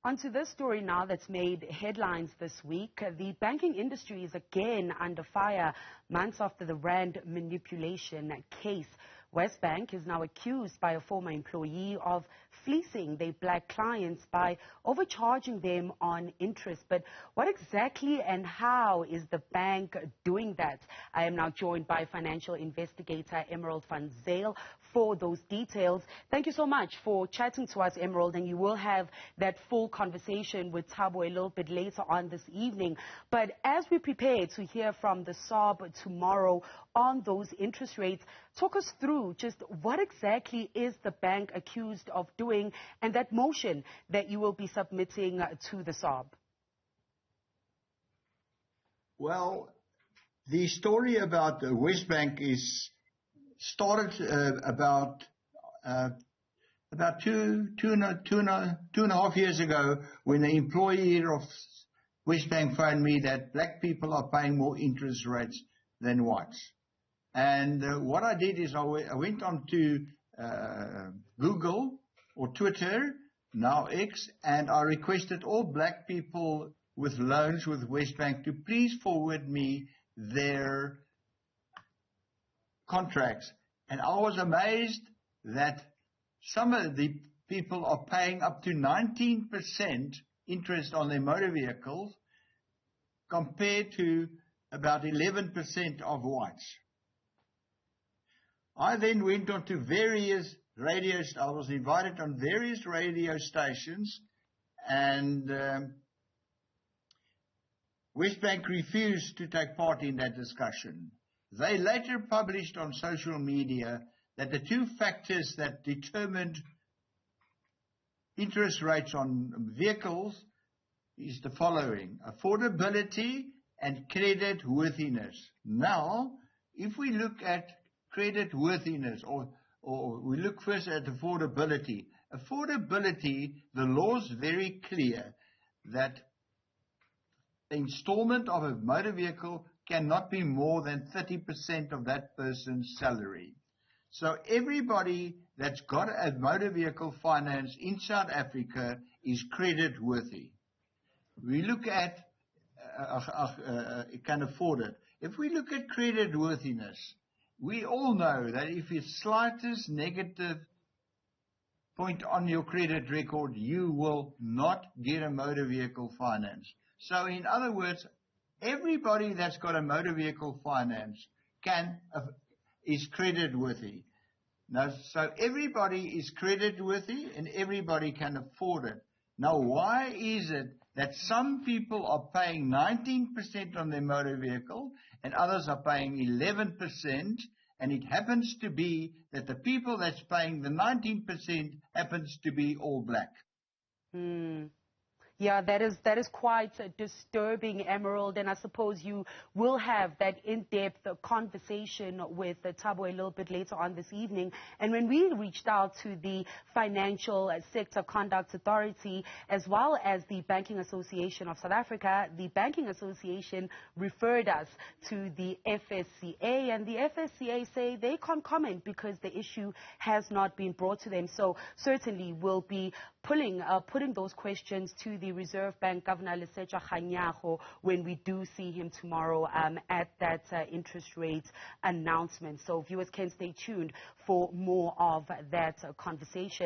Onto this story now that's made headlines this week. The banking industry is again under fire months after the rand manipulation case. Wesbank is now accused by a former employee of fleecing their black clients by overcharging them on interest. But what exactly and how is the bank doing that? I am now joined by financial investigator Emerald van Zyl for those details. Thank you so much for chatting to us, Emerald, and you will have that full conversation with Thabo a little bit later on this evening. But as we prepare to hear from the SARB tomorrow on those interest rates, talk us through just what exactly is the bank accused of doing and that motion that you will be submitting to the SARB. Well, the story about Wesbank is started about two and a half years ago, when the employee of Wesbank phoned me that black people are paying more interest rates than whites. And what I did is I went on to Google or Twitter, now X, and I requested all black people with loans with Wesbank to please forward me their contracts. And I was amazed that some of the people are paying up to 19% interest on their motor vehicles compared to about 11% of whites. I then went on to various I was invited on various radio stations, and Wesbank refused to take part in that discussion. They later published on social media that the two factors that determined interest rates on vehicles is the following: affordability and credit worthiness. Now, if we look at credit worthiness, or we look first at affordability. Affordability, the law is very clear that the installment of a motor vehicle cannot be more than 30% of that person's salary. So everybody that's got a motor vehicle finance in South Africa is credit worthy. We look at can afford it. If we look at credit worthiness, we all know that if it's slightest negative point on your credit record, you will not get a motor vehicle finance. So in other words, everybody that's got a motor vehicle finance is credit worthy. Now, so everybody is credit worthy and everybody can afford it. Now, why is it that some people are paying 19% on their motor vehicle and others are paying 11%, and it happens to be that the people that's paying the 19% happens to be all black? Yeah, that is quite disturbing, Emerald, and I suppose you will have that in-depth conversation with Thabo a little bit later on this evening. And when we reached out to the Financial Sector Conduct Authority as well as the Banking Association of South Africa, the Banking Association referred us to the FSCA, and the FSCA say they can't comment because the issue has not been brought to them. So certainly we'll be putting those questions to the Reserve Bank Governor Lesetja Kganyago when we do see him tomorrow at that interest rate announcement. So viewers can stay tuned for more of that conversation.